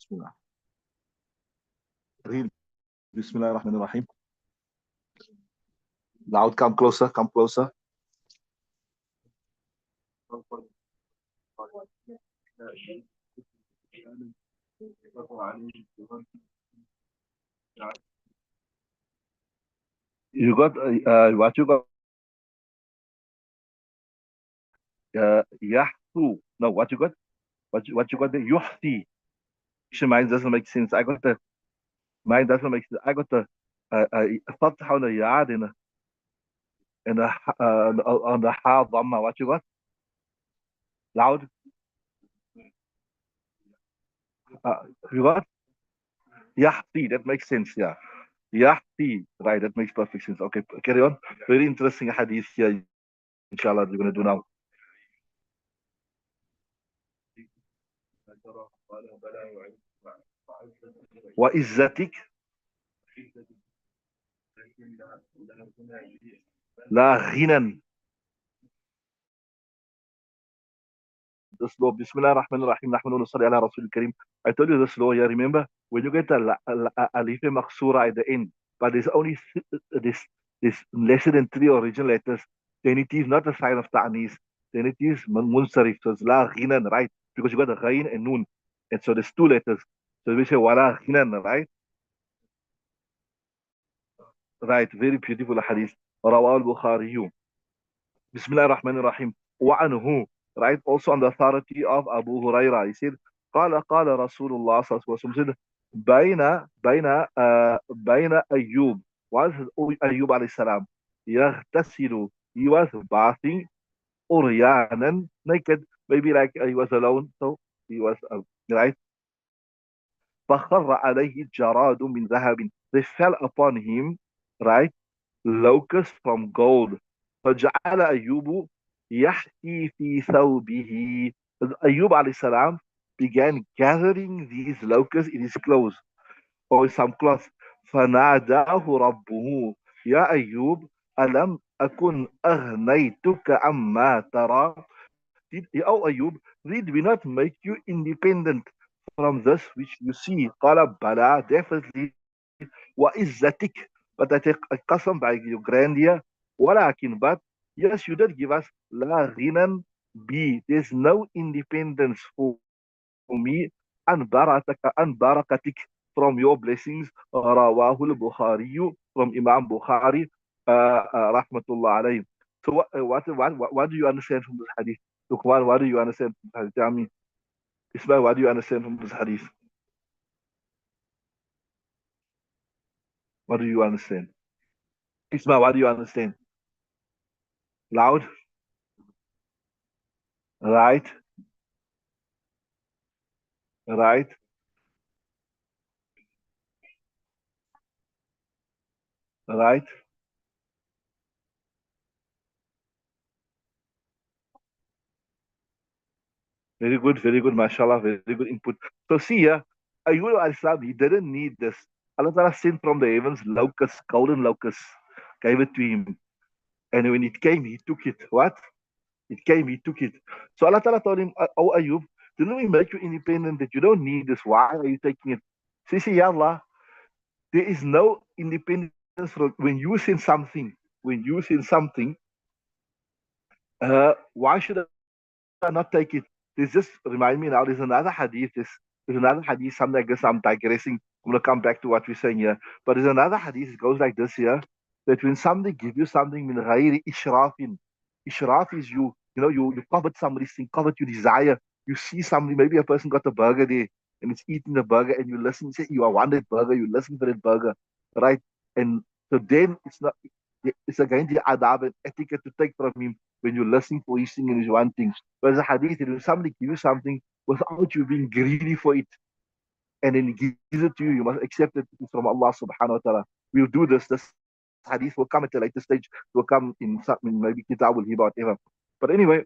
Bismillah. Read Bismillah ar-Rahman ar-Rahim. Loud, come closer, come closer. You got what you got? Yahtu. No, what you got? What you got there? Yuhti. Mine doesn't make sense. I got the mine doesn't make sense. I got the fatha on the yard and on the ha dhamma. What you got? Loud. Uh, you got Yahti. That makes sense. Yeah. Yahti. Right. That makes perfect sense. Okay. Carry on. Very interesting hadith here. Inshallah, we're gonna do now. وعزتك لا غنى. This law, Bismillah ar-Rahman ar-Rahim, نحمد ونصلي على رسول الكريم. I told you this law, yeah, remember? When you get a alif maksura at the end, but there's only this less than three original letters, then it is not a sign of ta'nis, then it is munsarif, so it's la ghinan, right? Because you got a ghain and nun, and so there's two letters. So we say wala ghinan, right? Right, very beautiful hadith. Rawal Bukhari. Bismillah ar-Rahman ar-Rahim. وعنه, right? Also on the authority of Abu Huraira. He said, قال رسول الله صلى الله عليه وسلم said, بين أيوب was Ayyub alayhi salam يغتسل, he was bathing uryanan, naked, maybe like he was alone, so he was right. فخر عليه جراد من ذهب, they fell upon him, right, locusts from gold. فجعل أيوب يحكي في ثوبه. Ayub alayhi salam began gathering these locusts in his clothes or some cloth. فناداه ربه يا أيوب ألم أكن أغنيتك عما ترى. Oh Ayub, did we not make you independent from this which you see? قال بلى, definitely. وعزتك, but I take a custom by your grandeur. ولكن, but yes, you did give us لا غنى B. There's no independence for me. عن بركتك, from your blessings. رواه البخاري, from Imam Bukhari, rahmatullah alayhi. So what do you understand from this hadith? Luqman, what do you understand from this hadith? Tell me. Ismail, what do you understand from this hadith? What do you understand? Ismail, what do you understand? Loud? Right? Right? Right? Very good, mashallah, very good input. So see here, Ayub al-Islam, he didn't need this. Allah Ta'ala sent from the heavens locusts, golden locusts, gave it to him. And when it came, he took it. What? It came, he took it. So Allah Ta'ala told him, oh Ayub, didn't we make you independent that you don't need this? Why are you taking it? So he said, Ya Allah, there is no independence from when you send something. When you send something, why should I not take it? This just remind me now. There's another hadith. There's another hadith. Something, I guess I'm digressing. I'm gonna come back to what we're saying here. But there's another hadith. It goes like this here: that when somebody give you something min ghayri ishrafin, ishraf is you covet somebody's thing, covet your desire. You see somebody, maybe a person got a burger there and it's eating the burger, and you listen. You say you want that burger. You listen for that burger, right? And so then it's not. It's again the adab and etiquette to take from him when you're listening for his thing and his one thing. Whereas a hadith, when somebody gives you something without you being greedy for it, and then he gives it to you, you must accept it from Allah subhanahu wa ta'ala. We'll do this. This hadith will come at a later stage. It will come in something, maybe kitab will hear whatever. But anyway,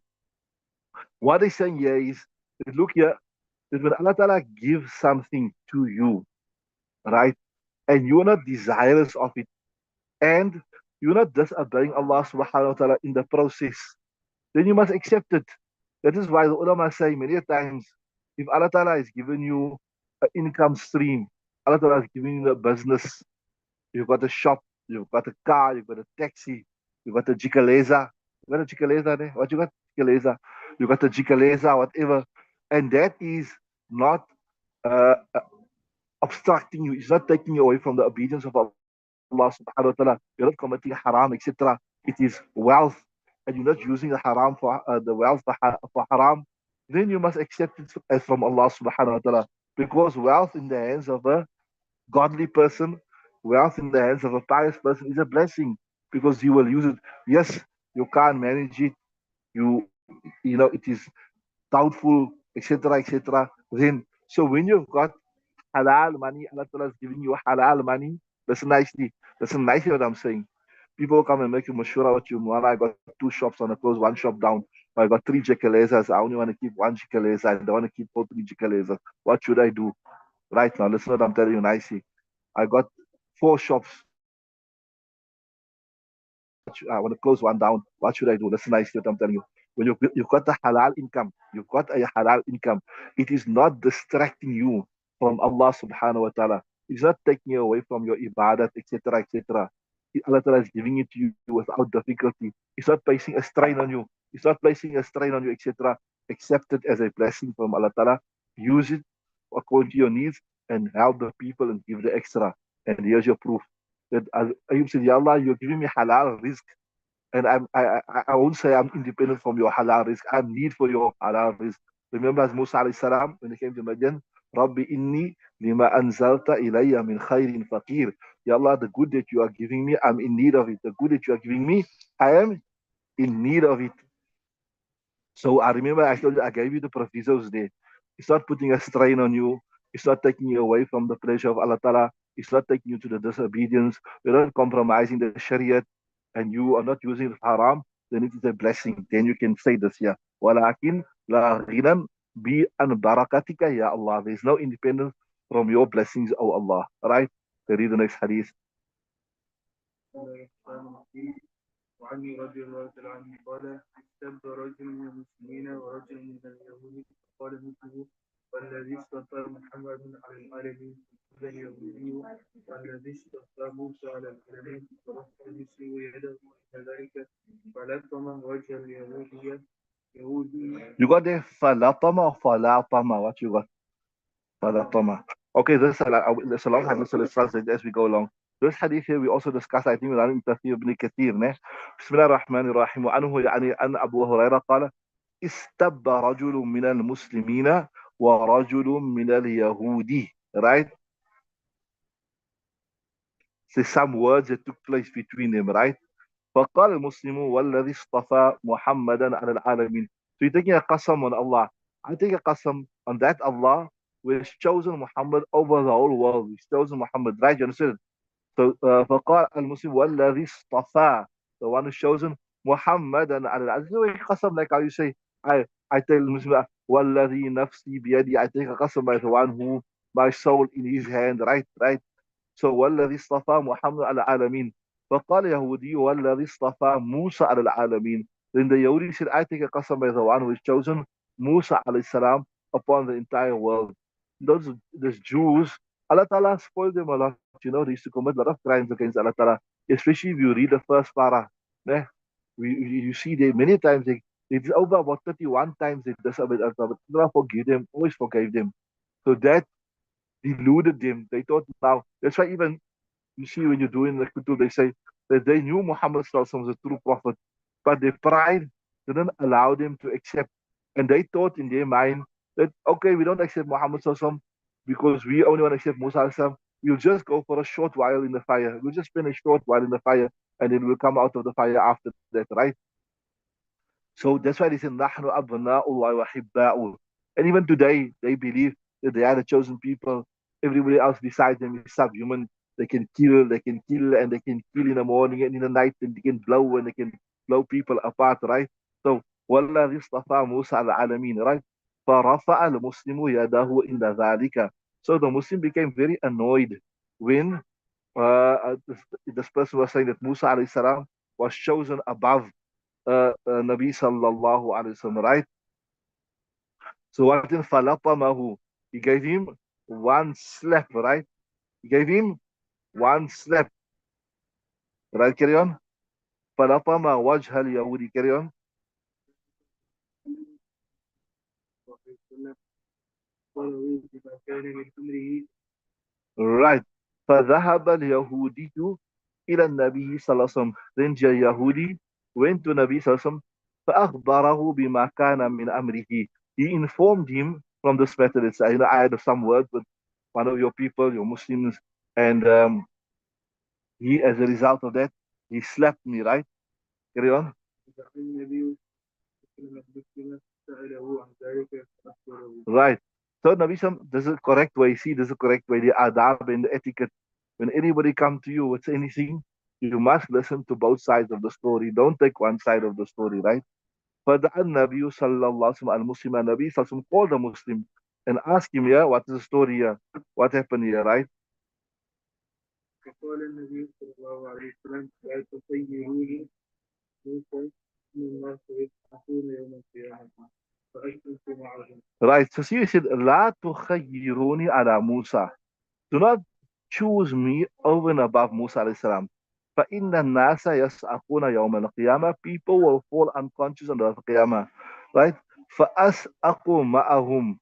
what they're saying here is that look here, that when Allah Ta'ala gives something to you, right, and you're not desirous of it, and you're not disobeying Allah subhanahu wa ta'ala in the process, then you must accept it. That is why the ulama say many times, if Allah Ta'ala has given you an income stream. Allah Ta'ala is giving you a business. You've got a shop, you've got a car, you've got a taxi, you've got a jikaleza. You got a jikaleza there? What you got? Jikaleza. You got a jikaleza, whatever. And that is not uh, obstructing you. It's not taking you away from the obedience of Allah subhanahu wa ta'ala. You're not committing haram, etc. It is wealth, and you're not using the haram for the wealth for haram. Then you must accept it as from Allah subhanahu wa ta'ala. Because wealth in the hands of a godly person, wealth in the hands of a pious person is a blessing because you will use it. Yes, you can't manage it. You know it is doubtful, etc., etc. Then so when you've got halal money, Allah Ta'ala is giving you halal money. Listen nicely. Listen nicely what I'm saying. People come and make you mashura with you. Man, I got two shops, I want to close one shop down. I got three jikalezas. I only want to keep one jikaleza. I don't want to keep all three jikalezas. What should I do? Right now, listen what I'm telling you nicely. I got four shops. I want to close one down. What should I do? Listen nicely what I'm telling you. When you've got a halal income, you've got a halal income, it is not distracting you from Allah subhanahu wa ta'ala. It's not taking you away from your ibadat, etc., etc. Allah Ta'ala is giving it to you without difficulty. It's not placing a strain on you. It's not placing a strain on you, etc. Accept it as a blessing from Allah Ta'ala. Use it according to your needs and help the people and give the extra. And here's your proof. That Ayub said, Ya Allah, you're giving me halal risk. And I won't say I'm independent from your halal risk. I'm need for your halal risk. Remember as Musa alayhi salam, when he came to Madian, Rabbi inni lima anzalta ilayya min khairin faqir. Ya Allah, the good that you are giving me, I'm in need of it. The good that you are giving me, I am in need of it. So I remember I told you I gave you the provisos there. It's not putting a strain on you. It's not taking you away from the pleasure of Allah Ta'ala. It's not taking you to the disobedience. You're not compromising the Shariat and you are not using the haram, then it is a blessing. Then you can say this here. Walakin la ghinan bi an barakatika ya Allah. There's no independence from your blessings, O Allah. Right? Read the next hadith. وعني رضي الله تعالى عنه قال استب رجل من المسلمين ورجل من اليهود فقال مثله والذي اصطفى محمد على العالمين هو اليهودي والذي اصطفى موسى على العالمين فرفع المسلم يده إلى ذلك فلطم وجه اليهودية يهودي. You got there falatama or falatama? What you got? Falatama. Okay, there's a long hadith, so let's translate as we go along. This hadith here we also discussed, I think, with Tafsir ibn Kathir. بسم الله الرحمن الرحيم. وعنه يعني أن أبو هريرة قال استب رجل من المسلمين ورجل من اليهود. Right? So some words that took place between them, right? فقال المسلم والذي اصطفى محمدا على العالمين. So you're taking a qasam on Allah. I take a qasam on that Allah who has chosen Muhammad over the whole world. He's chosen Muhammad, right? You understand? So فقال المسلم والذي اصطفى, the one who's chosen محمدا على العالمين. So a qasam like how you say, I tell the Muslim والذي نفسي بيدي. I take a qasam by the one who my soul in his hand, right? Right? So والذي اصطفى محمد على العالمين. فقال يهودي والذي اصطفى موسى على العالمين. Then the Yahudi said, I take a qasam by the one who is chosen Musa alayhi salam upon the entire world. Those Jews, Allah Ta'ala spoiled them a lot. You know, they used to commit a lot of crimes against Allah Ta'ala. Especially if you read the first parah. Eh? You see they many times, it's over about 31 times they disobeyed Allah Ta'ala. Allah forgive them, always forgave them. So that deluded them. They thought now, that's why even you see when you're doing the kutub, they say that they knew Muhammad was a true prophet, but their pride didn't allow them to accept. And they thought in their mind that, okay, we don't accept Muhammad because we only want to accept Musa. We'll just go for a short while in the fire. We'll just spend a short while in the fire and then we'll come out of the fire after that, right? So that's why they say, نحن أبناء الله وحباؤه. And even today, they believe that they are the chosen people. Everybody else besides them is subhuman. And they can kill in the morning and in the night, and they can blow and they can blow people apart, right? So, والذي اصطفى موسى على العالمين, right? فرفع المسلم يده عند ذلك. So the Muslim became very annoyed when this person was saying that Musa alayhi salam was chosen above Nabi sallallahu alayhi wasallam, right? So what in falaqamahu? He gave him one slap, right? He gave him one slap, right? Carry on. فلطم وجه اليهودي. Carry on. قالوا بما كان من أمره Right. فذهب اليهودي إلى النبي صلى الله عليه وسلم. Then the Yahudi went to Nabi صلى الله عليه وسلم فأخبره بما كان من أمره. He informed him from this matter. It's, I had some words with one of your people, your Muslims, and he, as a result of that, he slapped me, right? Carry on. فدعا النبي صلى الله عليه وسلم سأله عن ذلك فأخبره. Right. So Nabi Sam, this is the correct way. See, this is the correct way. The adab and the etiquette. When anybody come to you with anything, you must listen to both sides of the story. Don't take one side of the story, right? فدعا النبي صلى الله عليه وسلم المسلم. النبي صلى الله عليه وسلم called the Muslim and asked him, yeah, what is the story here? What happened here, right? فقال النبي صلى الله عليه وسلم لا تطيروني موسى إن الناس يضحكون يوم القيامة فأشرك معهم. Right. So see, he said, لا تخيروني على موسى. Do not choose me over and above Musa alayhi salam. فَإِنَّ النَّاسَ يَسْأَقُونَ يَوْمَ الْقِيَامَةِ. People will fall unconscious on the Qiyamah. Right? فَأَسْأَقُ مَأَهُمْ.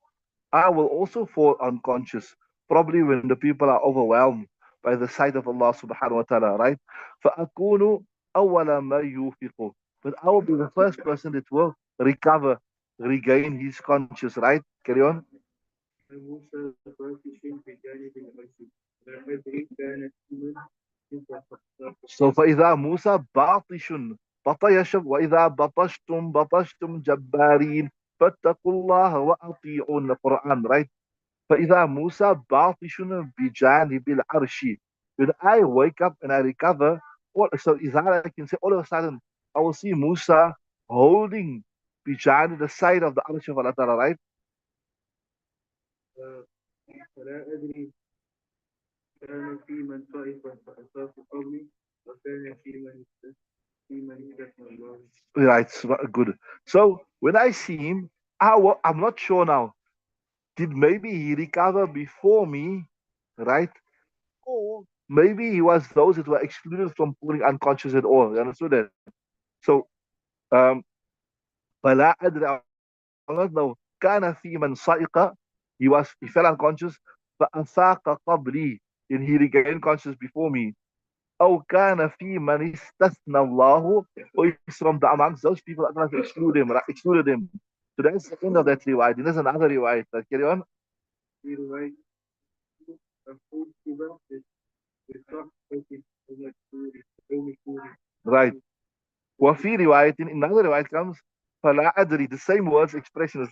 I will also fall unconscious. Probably when the people are overwhelmed by the sight of Allah subhanahu wa ta'ala. Right? فَأَكُونُ أَوَّلَ مَا يُوفِقُ. But I will be the first person that will recover, regain his conscious. Right? Carry on. موسى فاتش بجانب المسجد ولقد كان من So فإذا موسى باطش بطيش وإذا بطشتم بطشتم جبارين فاتقوا الله وأطيعون القرآن, right? فإذا موسى باطش بجانب العرش. When I wake up and I recover, so is that I can say all of a sudden I will see Musa holding بجانب the side of the arsh of Allah Ta'ala, right? فلا أدري كان في من طائفا فأصاب قومي وكان في من استثنى الله. Right, so good. So when I see him, I'm not sure now. Did maybe he recover before me, right? Or maybe he was those that were excluded from falling unconscious at all. You understood that? So, um, فلا أدري, I don't know. كان في من صائق, he fell unconscious. فأفاق قبلي, and he regained conscious before me. أو كان في من استثنى الله, or he's from the amongst those people that Allah excluded him, right? Excluded him. So that's the end of that riwayat. And there's another riwayat. Carry on. في رواية أقول كبا بصحبة أو مشهور. Right. وفي رواية, in another riwayat comes فلا أدري, the same words expressions.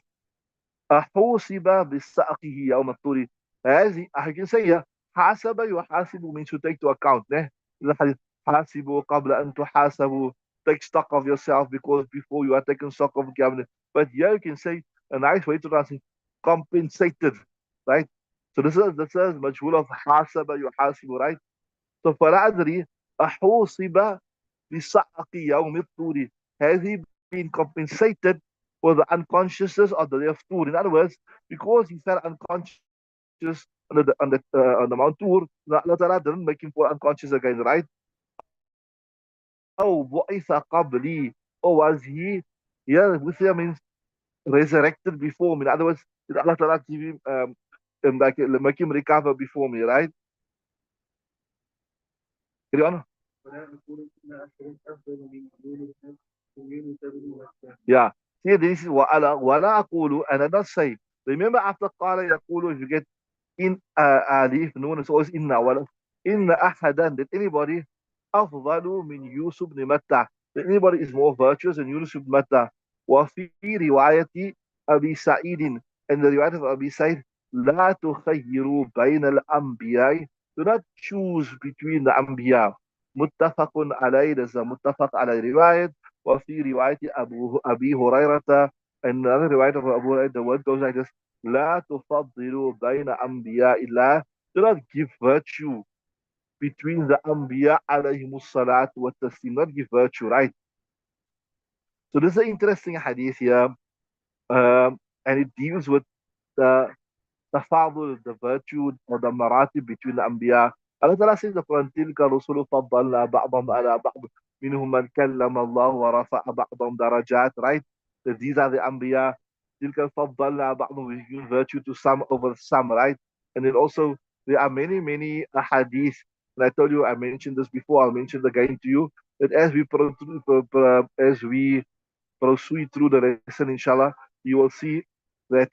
أحوسب بسأقه يوم الطور. هذه I can say yeah, حاسب يحاسب means to take to account. Ne? The hadith, حاسبوا قبل أن تحاسبوا. Take stock of yourself because before you are taking stock of Qiyamah. But here you can say a nice way to translate compensated, right? So this is مجهول of حاسب يحاسب, right? So فلا أدري أحوسب بسأق يوم الطور. Has he been compensated for the unconsciousness of the day of Tur? In other words, because he fell unconscious on the Mount Tur, Allah Ta'ala didn't make him fall unconscious again, right? Oh, بعث قبلي, or was he, yeah, with him means resurrected before me. In other words, did Allah Ta'ala give him, like, make him recover before me, right? Carry on. ولا أقول إن أحد أفضل من يونس بن متى. Yeah. See, this is ولا أقول, and I don't say. Remember after قال يقول, if you get in alif noon, it's always inna wala. Inna ahadan, that anybody أفضل من يوسف بن متى, that anybody is more virtuous than Yunus ibn Matta. وفي رواية أبي سعيد, and the riwayat of Abi Sa'id, لا تخيروا بين الأنبياء, do not choose between the أنبياء. متفق عليه, there's a متفق على رواية. وفي رواية أبي هريرة, and another riwayat of Abu Hurairah, the word goes like this: لا تفضلوا بين أنبياء الله, do not give virtue between the Anbiya alayhim salat wa taslim, not give virtue, right? So this is an interesting hadith here, and it deals with the tafadul, the virtue or the maratib between the Anbiya. Allah Ta'ala says in the Quran, تِلْكَ رُسُلُ فَضَّلْنَا بَعْضَهُمْ عَلَى بَعْضٍ مِنْهُمْ مَنْ كَلَّمَ اللَّهُ وَرَفَعَ بَعْضَهُمْ دَرَجَاتٍ, right? That these are the Anbiya. تِلْكَ فَضَّلْنَا بَعْضَهُمْ, we give virtue to some over some, right? And then also, there are many, many hadith. And I told you, I mentioned this before, I'll mention it again to you, that as we proceed through the lesson, inshallah, you will see that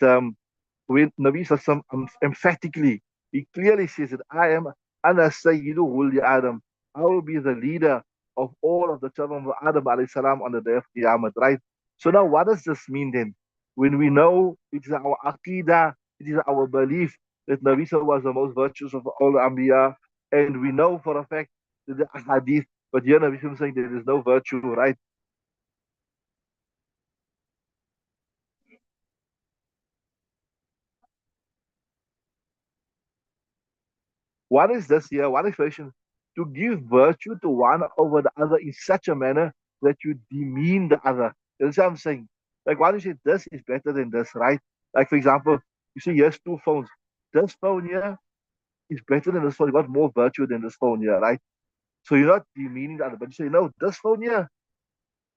when Nabi Sassam emphatically, he clearly says that I am Ana Sayyidu Wuldi Adam. I will be the leader of all of the children of Adam alayhi salam on the day of Qiyamah, right? So now what does this mean then? When we know it is our aqidah, it is our belief that Nabi Sallallahu was the most virtuous of all the Anbiya, and we know for a fact that the hadith, but here Nabi Sallallahu saying there is no virtue, right? What is this here? What explanation? To give virtue to one over the other in such a manner that you demean the other. That's what I'm saying. Like, why do you say this is better than this, right? Like, for example, you see, here's two phones. This phone here is better than this phone. You got more virtue than this phone here, right? So you're not demeaning the other, but you say, no, this phone here,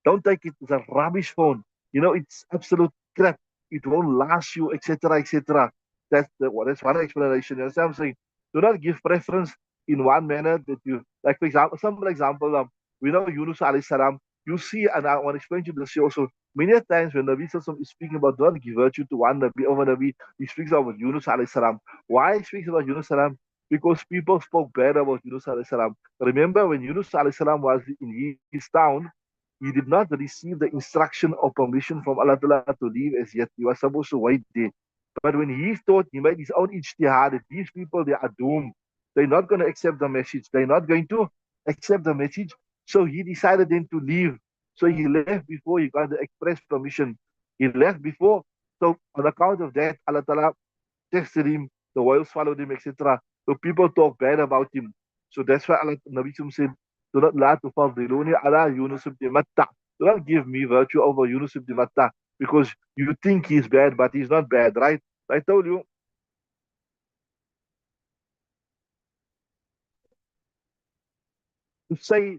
don't take it. It's a rubbish phone. It's absolute crap. It won't last you, etc., etc. That's one explanation. You understand what I'm saying? Do not give preference in one manner that you like. For example, simple example. We know Yunus alayhi salam. You see, and I want to explain to you this also. Many times when Nabi Sallallahu is speaking about do not give virtue to one Nabi over Nabi, he speaks about Yunus alayhi salam. Why he speaks about Yunus salam? Because people spoke bad about Yunus alayhi salam. Remember when Yunus alayhi salam was in his town, he did not receive the instruction or permission from Allah Ta'ala to leave as yet. He was supposed to wait there. But when he thought he made his own ijtihad, that these people, they are doomed. They're not going to accept the message. They're not going to accept the message. So he decided then to leave. So he left before he got the express permission. He left before. So on account of that, Allah Ta'ala tested him, the whales swallowed him, etc. So people talk bad about him. So that's why Allah Nabi said, do not la tufadiluni ala Yunus ibn Matta. Do not give me virtue over Yunus ibn Matta because you think he's bad, but he's not bad, right? I told you to say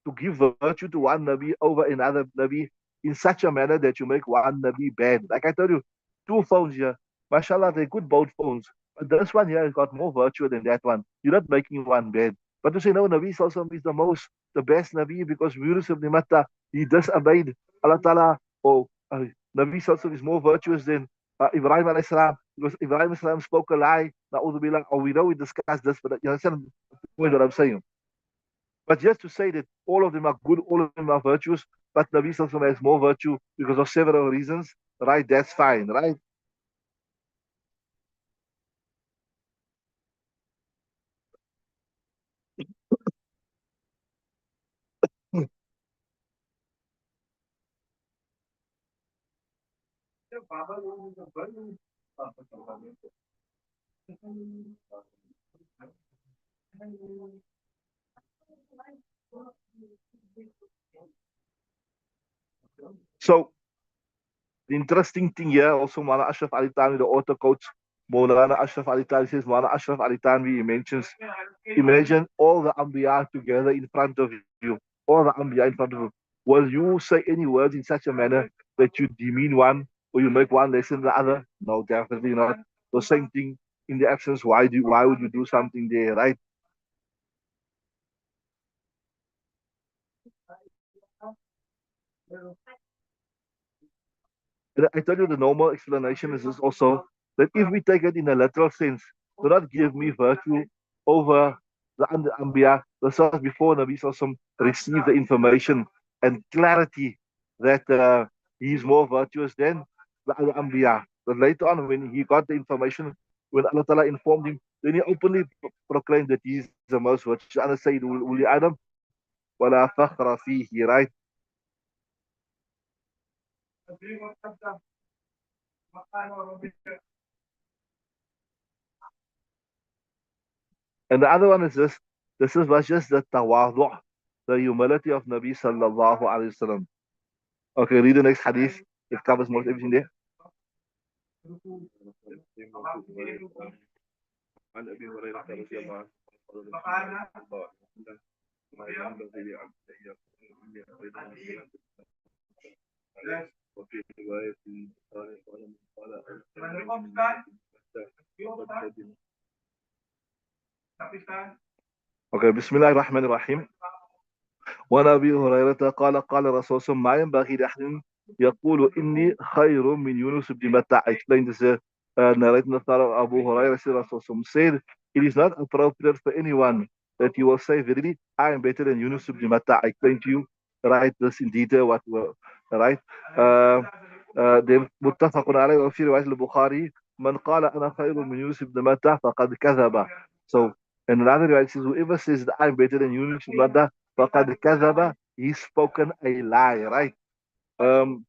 to give virtue to one Nabi over another Nabi in such a manner that you make one Nabi bad. Like I told you, two phones here, mashallah, they're good both phones. But this one here has got more virtue than that one. You're not making one bad. But to say, no, Nabi Sallallahu is the best Nabi because Yunus ibn Matta, he disobeyed Allah Ta'ala, or Nabi Sallallahu is more virtuous than Ibrahim alayhi salam because Ibrahim alayhi salam spoke a lie. Na'udhu billah, or we know we discussed this, but you understand what I'm saying? But just to say that all of them are good, all of them are virtuous, but Nabi Sallallahu has more virtue because of several reasons, right? That's fine, right? So the interesting thing here also, Mana Ashraf Ali Tanvi, the author quotes Maulana Ashraf Ali Tanvi, says, Mana Ashraf Ali Tanvi, he mentions, imagine all the Anbiya together in front of you, all the Anbiya in front of you. Will you say any words in such a manner that you demean one or you make one less than the other? No, definitely not. The same thing in the absence. Why would you do something there, right? And I tell you, the normal explanation is this also that if we take it in a literal sense, do not give me virtue over the Anbiya. This was before Nabi Sallallahu received the information and clarity that he is more virtuous than the other Anbiya. But later on, when he got the information, when Allah Ta'ala informed him, then he openly proclaimed that he is the most virtuous. And said, Uli Adam, wala fakhra fihi, right? And the other one is this. Was just the tawadu', the humility of Nabi sallallahu alayhi wasallam. Okay, read the next hadith. It covers most everything there. عن ابي هريره رضي الله عنه قال رسول الله صلى الله عليه وسلم ما ينبغي لعبد ان يكون اني اريد وفي روايه قال من قال اوكي بسم الله الرحمن الرحيم وعن ابي هريره قال قال الرسول صلى الله عليه وسلم ما ينبغي لاحد يقول اني خير من يونس بن متى. I explained this narrating the thought of Abu Hurairah said it is not appropriate for anyone that you will say verily I am better than Yunus ibn Matta. I explained to you right this in detail what right uh, then متفق عليه وفي رواية البخاري من قال أنا خير من يونس بن متى فقد كذب. So in another riwayah it says whoever says that I'm better than Yunus ibn Matta فقد كذب, he's spoken a lie, right? um,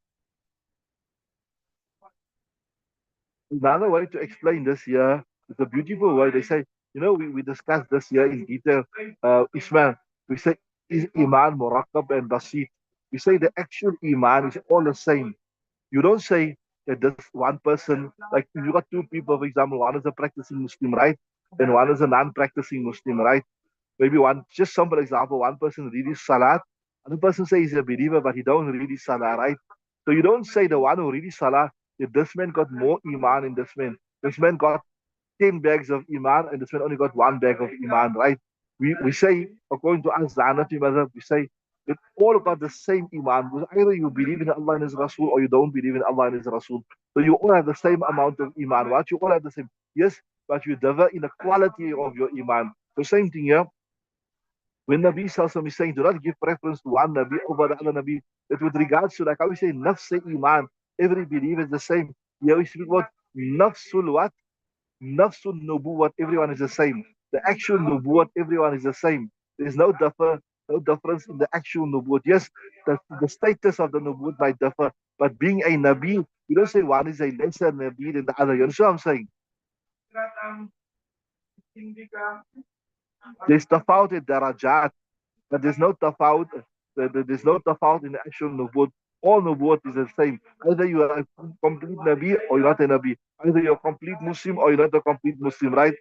Another way to explain this here is a beautiful way. They say, we discussed this here in detail. Ismail, we say, is Iman Murakkab and Basit. We say the actual Iman is all the same. You don't say that this one person, like if you got two people, for example, one is a practicing Muslim, right? And one is a non practicing Muslim, right? Maybe one, just some for example, one person read his salat, another person says he's a believer, but he don't read his salah, right? So you don't say the one who read his salah, that this man got more iman in this man. This man got 10 bags of iman, and this man only got one bag of iman, right? We say, according to us, the Hanafi Madhab, we say it all got the same iman. Because either you believe in Allah and His Rasul or you don't believe in Allah and His Rasul. So you all have the same amount of iman. What? You all have the same. Yes, but you differ in the quality of your iman. The same thing here. When Nabi Sallallahu is saying, do not give preference to one Nabi over the other Nabi. That with regards to, like how we say, nafs iman, every believer is the same. Here we speak about nafsul what? Nafsul nubuwat, everyone is the same. The actual nubuwat, everyone is the same. There's no difference in the actual nubuwat. Yes, the status of the nubuwat might differ, but being a Nabi, you don't say one is a lesser Nabi than the other. You understand what I'm saying? There's tafawut in darajat, but there's no tafawut in the actual nubuwat. All nubuwat is the same. Either you are a complete Nabi or you're not a Nabi. Either you're a complete Muslim or you're not a complete Muslim, right?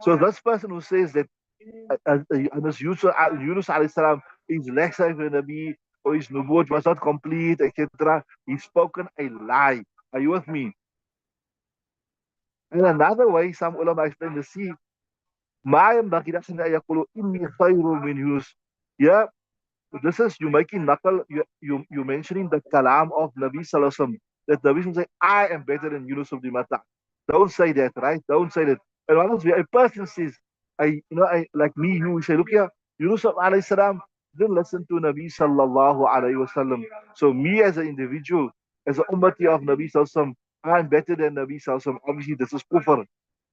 So this person who says that this Yunus alayhi salam is lesser than Nabi or his nubuwat was not complete, etc., he's spoken a lie. Are you with me? And another way, some ulama explain the sea. ما ينبغي لأحد أن يقول إني خير من يونس. Yeah, this is you making nakal, you mentioning the kalam of Nabi Sallallahu Alaihi Wasallam, that Nabi Sallallahu say, I am better than Yunus of the Mata. Don't say that, right? Don't say that. And one of a person says, like me, you say, look here, Yunus alayhi salam didn't listen to Nabi Sallallahu Alaihi Wasallam. So me as an individual, as an ummati of Nabi Sallallahu Alaihi Wasallam, I'm better than Nabi Sallallahu Alaihi Wasallam. Obviously, this is kufr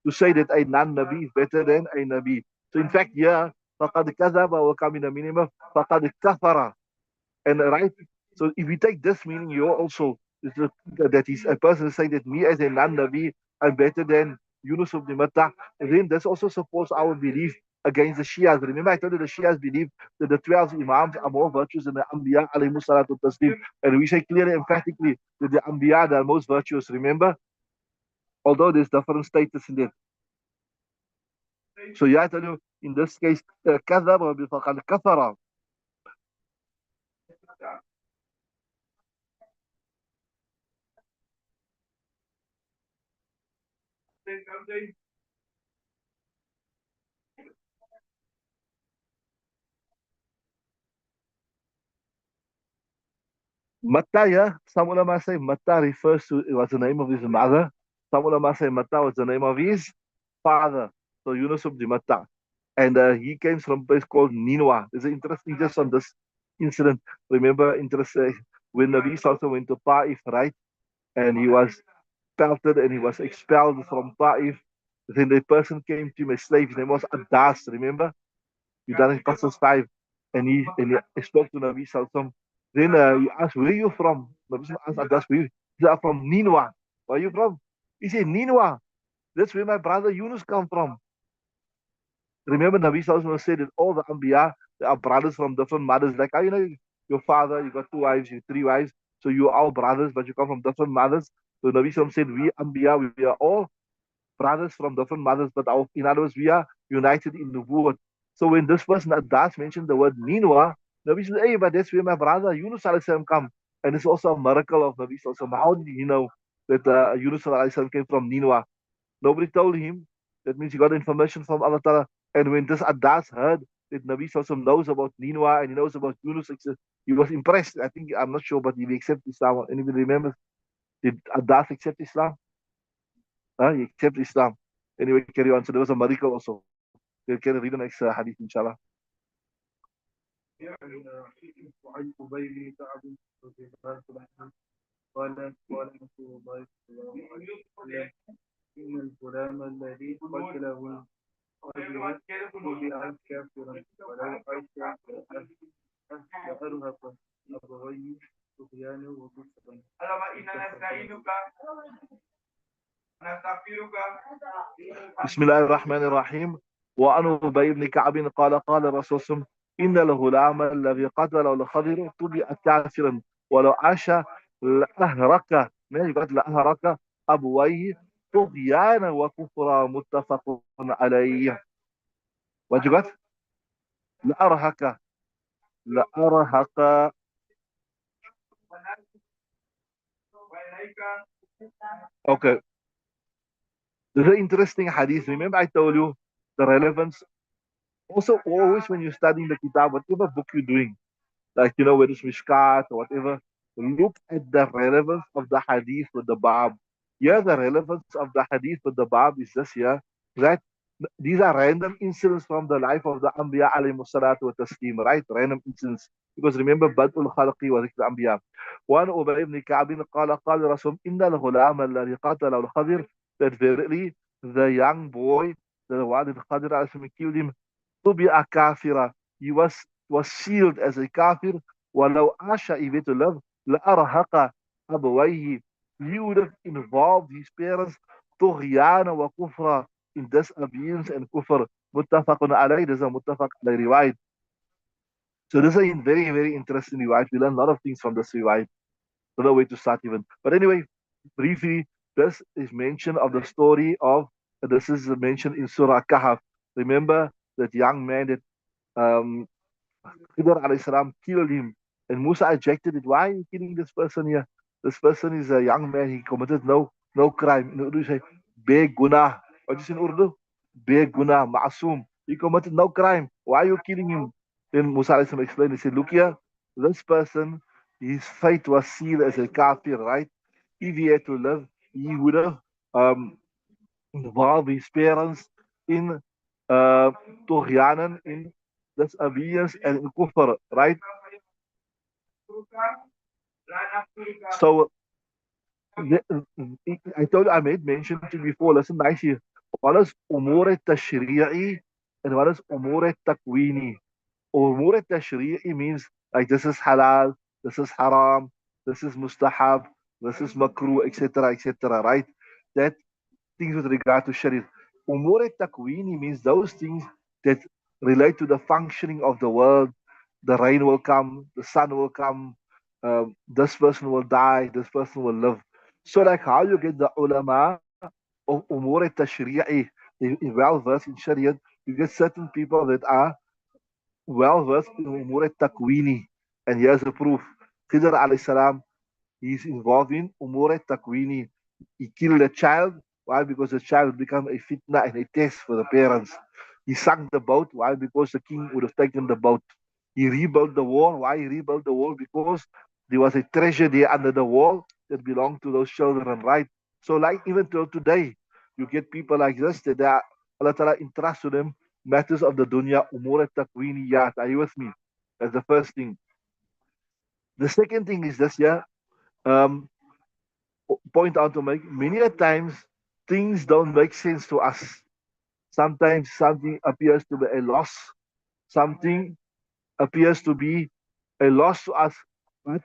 to say that a non-Nabi is better than a Nabi. So in fact, yeah, فَقَدْ كَذَبَ وَكَمِنَ مِنِمَ فَقَدْ كَفَرَ. And right, so if we take this meaning, you also, that is a person saying that me as a non-Nabi, I'm better than Yunus ibn Matta, and then this also supports our belief against the Shias. Remember, I told you the Shias believe that the 12 Imams are more virtuous than the Anbiya, alayhi salatu taslim. And we say clearly, emphatically, that the Anbiya are most virtuous, remember? Although there's different status in it. So yeah, I tell you, in this case, كذب فقد كفر. Matta, yeah, some ulama say Matta refers to, it was the name of his mother. Some ulama say Matta was the name of his father. So Yunus ibn Matta. And he came from a place called Ninwa. There's an interesting just on this incident. Remember, when Nabi also went to Ta'if, right? And he was pelted and he was expelled from Ta'if. Then the person came to him, a slave, his name was Adas, remember? You done in Pastor 5. And he spoke to Nabi Sallallahu. Then he asked, where are you from? Nabi asked Adas, where you? He said, I'm from Ninwa. Where are you from? He said, Ninwa. That's where my brother Yunus come from. Remember, Nabi Sallallahu said that all the Anbiya, they are brothers from different mothers. Like, your father, you got two wives, you three wives. So you are all brothers, but you come from different mothers. So Nabi Sallam said, we Anbiya, we are all brothers from different mothers, but in other words, we are united in the word. So when this person Adas mentioned the word Ninwa, Nabi said, hey, but that's where my brother Yunus alayhi salam come. And it's also a miracle of Nabi Sallallahu Alaihi Wasallam. How did he know that Yunus alayhi salam came from Ninwa? Nobody told him. That means he got information from Allah Ta'ala. And when this Adas heard that Nabi Sallallahu Alaihi Wasallam knows about Ninwa and he knows about Yunus, he was impressed. I think, I'm not sure, but he accepted Islam. Anybody remembers? Did Adas accept Islam? He accepted Islam. Anyway, carry on. So there was a miracle also. You can read the next hadith, inshallah. يعني وعن أبي بن كعب رضي الله عنه قال رسول الله صلى الله عليه وسلم إن الغلام الذي قتله رجل طبع كافرا ولو عاش لأرهق أبويه طغيانا وكفرا. بسم الله الرحمن الرحيم. وعن أبي بن كعب قال قال الرسول صلى الله عليه وسلم إن الغلام الذي قتله الخضر طبع كافرا ولو عاش لأهرك لأهرك أبويه طغيانا وكفرا متفق عليه. What you got? لأرهك لأرهق. Okay. This is an interesting hadith. Remember I told you the relevance. Also, always when you're studying the kitab, whatever book you're doing, like whether it's Mishkaat or whatever, look at the relevance of the hadith with the bab. Here the relevance of the hadith with the bab is this here, that these are random incidents from the life of the Anbiya alayhi salatu wa taslim, right? Random incidents. Because remember, Badul Khalqi wa Zikr Anbiya. One Ubay ibn Ka'bin qala Rasul, Inna al-ghulam alladhi qatala al-Khadir, that verily the young boy, the one that Khadir alayhi salam killed him, to be a kafira. He was sealed as a kafir. وَلَوْ عَاشَ إِذِ to live لَأَرْهَقَ أَبَوَيْهِ. He would have involved his parents طُغْيَانَ وَكُفْرًا, in disobedience and kufr. متفق عليه. There's a متفق عليه riwayat. So this is a very, very interesting riwayat. We learn a lot of things from this riwayat. Don't know where to start even. But anyway, briefly, this is mention of the story of, this is mentioned in Surah Kahf. Remember that young man that um, Khidr alayhi salam killed him. And Musa objected it. Why are you killing this person here? This person is a young man. He committed no crime. In Urdu, you say, Be gunah. What is in Urdu? Be gunah, ma'asum. He committed no crime. Why are you killing him? Then Musa alayhi salam explained. He said, look here, this person, his fate was sealed as a kafir, right? If he had to live, he would have um, involved his parents in tughyanan, in disobedience and in kufr, right? So I told you, I made mention to you before, listen nicely. What is umur tashri'i and what is umur takwini? Umur tashri'i means like this is halal, this is haram, this is mustahab, this is makruh, etc., right? That things with regard to Sharia. Umur takwini means those things that relate to the functioning of the world. The rain will come, the sun will come, this person will die, this person will live. So, like how you get the ulama of umur tashri'i, well versed in Sharia, you get certain people that are well versed in umur takwini. And here's the proof. Khidr alayhi salam, he's involved in umur takwini. He killed a child. Why? Because the child became a fitna and a test for the parents. He sunk the boat. Why? Because the king would have taken the boat. He rebuilt the wall. Why he rebuilt the wall? Because there was a treasure there under the wall that belonged to those children, right? So, like even till today, you get people like this that Allah Ta'ala entrusts to them matters of the dunya, umur takwiniyat. Are you with me? That's the first thing. The second thing is this, yeah. Um, Point out to make many a times things don't make sense to us. Sometimes something appears to be a loss. Something appears to be a loss to us, but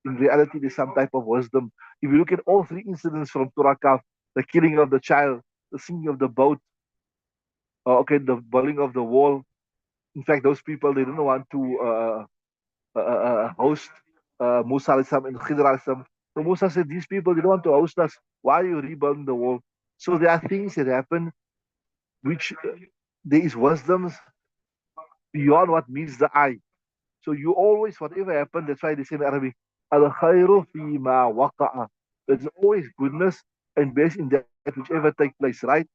in reality, there's some type of wisdom. If you look at all three incidents from Surah Kaf, the killing of the child, the sinking of the boat, the building of the wall. In fact, those people they didn't want to host Musa alayhi salam and Khidr alayhi salam. So Musa said, these people, they don't want to host us. Why are you rebuilding the wall? So there are things that happen which there is wisdoms beyond what meets the eye. So you always, whatever happened, that's why they say in Arabic, al khairu fi ma waqa'a. There's always goodness and best in that whichever take place, right?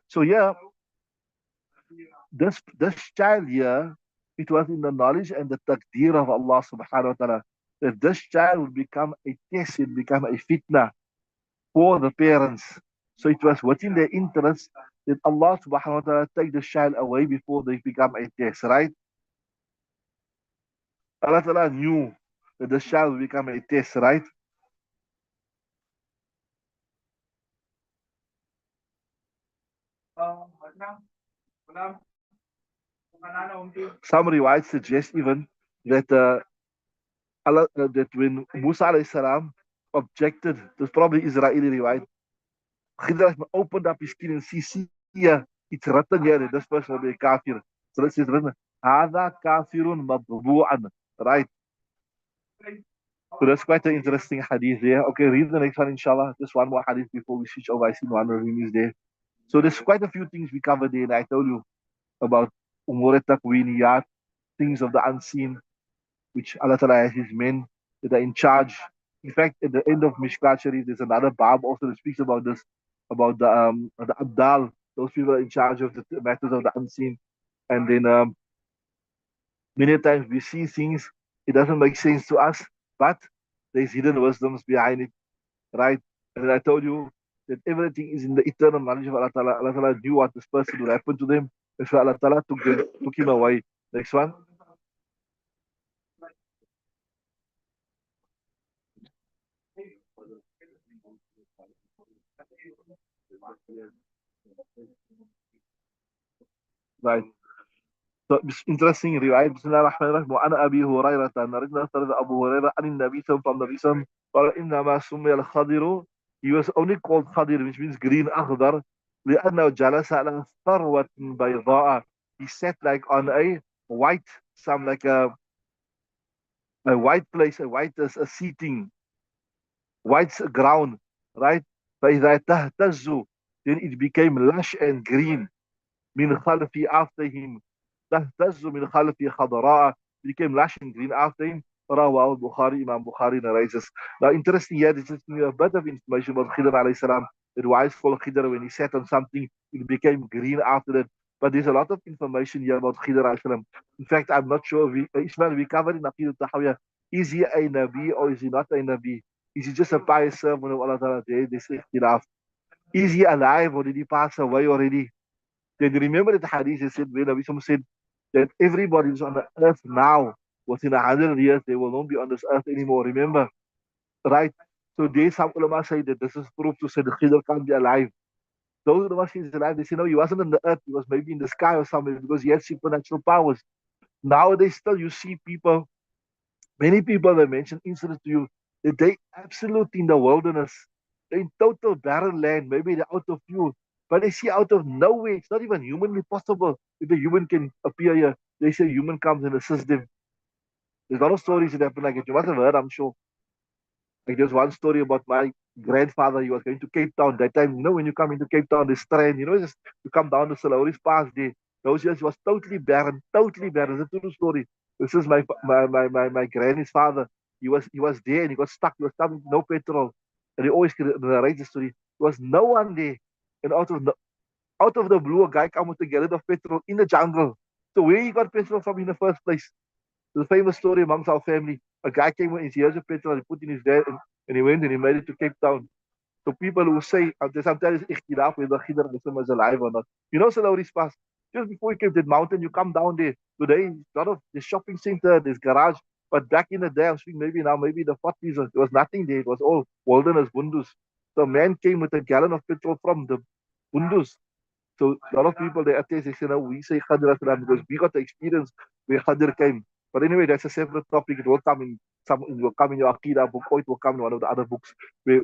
So yeah, this child here, it was in the knowledge and the taqdeer of Allah subhanahu wa ta'ala that this child would become a test, it become a fitna for the parents. So it was within their interest that Allah subhanahu wa ta'ala take the child away before they become a test, right? Allah ta'ala knew that the child would become a test, right? Some riwayat suggest even that that when Musa alayhi salam objected, there's probably Israeli riwayat, Khidr opened up his skin and see here, it's written here that this person will be a kafir. So this is written, هذا كافر مطبوعا, right? So that's quite an interesting hadith there. Okay, read the next one, inshallah. Just one more hadith before we switch over. I see one of them is there. So there's quite a few things we covered there, and I told you about umur takwiniyat, things of the unseen, which Allah Ta'ala has His men that are in charge. In fact, at the end of Mishkaat Sharif, there's another bab also that speaks about this, about the Abdal, those people are in charge of the matters of the unseen. And then many times we see things, it doesn't make sense to us, but there's hidden wisdoms behind it, right? And then I told you that everything is in the eternal knowledge of Allah Ta'ala. Allah Ta'ala knew what this person would happen to them. That's why Allah Ta'ala took him away. Next one. Right. So it's interesting riwayat. Bismillahirrahmanirrahim. Wa ana Abi Hurairah. Narina started Abu Hurairah and Nabi from Nabi Sam. قال إنما سمي الخضر. He was only called Khadir, which means green أخضر. لأنه جلس على ثروة بيضاء. He sat like on a white, some like a white place, a white a seating, white ground, right? فإذا تهتز, then it became lush and green. من خلفي after him. تهتز من خلفي خضراء, became lush and green after him. رواه البخاري, Imam Bukhari narrates. Now, interesting here, this is a bit of information about Khidr alayhi salam. That wise for Khidr, when he sat on something, it became green after that. But there's a lot of information here about Khidr alayhi salam. In fact, I'm not sure. Ismail, we covered in Aqidah Tahawiyah. Is he a Nabi or is he not a Nabi? Is he just a pious servant of Allah Ta'ala? This ikhtilaf. Is he alive or did he pass away already? Then remember that hadith is said, where Nabi Sallallahu said that everybody is on the earth now. Within 100 years, they will not be on this earth anymore. Remember, right? So there's some ulama say that this is proof to say the Khidr can't be alive. Those ulama say he's alive. They say no, he wasn't on the earth. He was maybe in the sky or somewhere because he had supernatural powers. Nowadays, still you see people, many people that mention incidents to you that they absolutely in the wilderness, they're in total barren land. Maybe they're out of fuel, but they see out of nowhere. It's not even humanly possible if a human can appear here. They say a human comes and assists them. There's a lot of stories that happen like it. You must have heard, I'm sure. Like there's one story about my grandfather. He was going to Cape Town that time. You know, when you come into Cape Town, there's train. You know, just you come down the Salaris Pass there. Those years he was totally barren, totally barren. It's a true story. This is my granny's father. He was there and he got stuck. He was coming no petrol, and he always narrates the story. There was no one there, and out of the blue, a guy come with a gallon of petrol in the jungle. So where he got petrol from in the first place? The famous story amongst our family. A guy came with his years of petrol, he put in his van, and he went and he made it to Cape Town. So people who say, there's sometimes ikhtilaf whether Khidr is alive or not. You know, Salauri's Pass, just before you came to that mountain, you come down there. Today, a lot of the shopping center, there's garage. But back in the day, I'm speaking maybe now, maybe the 40s, there was nothing there. It was all wilderness, bundus. So a man came with a gallon of petrol from the bundus. So a lot of people they attest, they say, no, we say Khadir because we got the experience where Khadir came. But anyway, that's a separate topic. It will come in it will come in your Aqidah book, or it will come in one of the other books where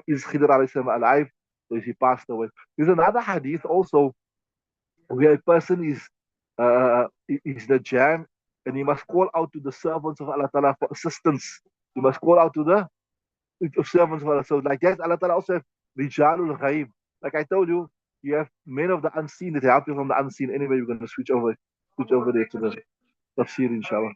is Khidr alayhi salam alive or is he passed away? There's another hadith also where a person is the jam and he must call out to the servants of Allah Ta'ala for assistance. You must call out to the servants of Allah. So like that, Allah Ta'ala also have Rijalul Ghaib. Like I told you, you have men of the unseen that help you from the unseen. Anyway, we're going to switch over there to the tafsir, inshallah.